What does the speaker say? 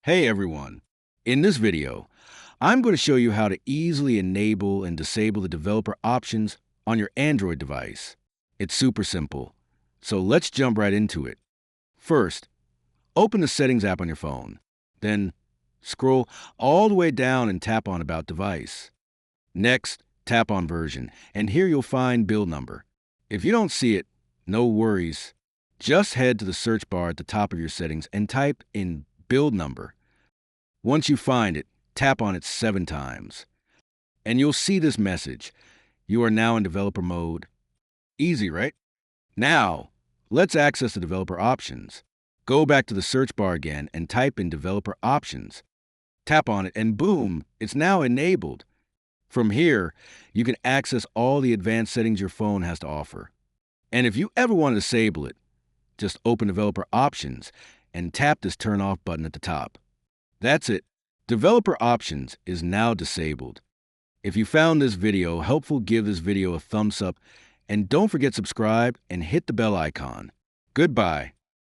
Hey everyone! In this video, I'm going to show you how to easily enable and disable the developer options on your Android device. It's super simple, so let's jump right into it. First, open the Settings app on your phone. Then, scroll all the way down and tap on About Device. Next, tap on Version, and here you'll find build number. If you don't see it, no worries. Just head to the search bar at the top of your settings and type in build number. Once you find it, tap on it 7 times. And you'll see this message. You are now in developer mode. Easy, right? Now, let's access the developer options. Go back to the search bar again and type in developer options. Tap on it and boom, it's now enabled. From here, you can access all the advanced settings your phone has to offer. And if you ever want to disable it, just open developer options and tap this turn off button at the top. That's it. Developer options is now disabled. If you found this video helpful, give this video a thumbs up and don't forget to subscribe and hit the bell icon. Goodbye.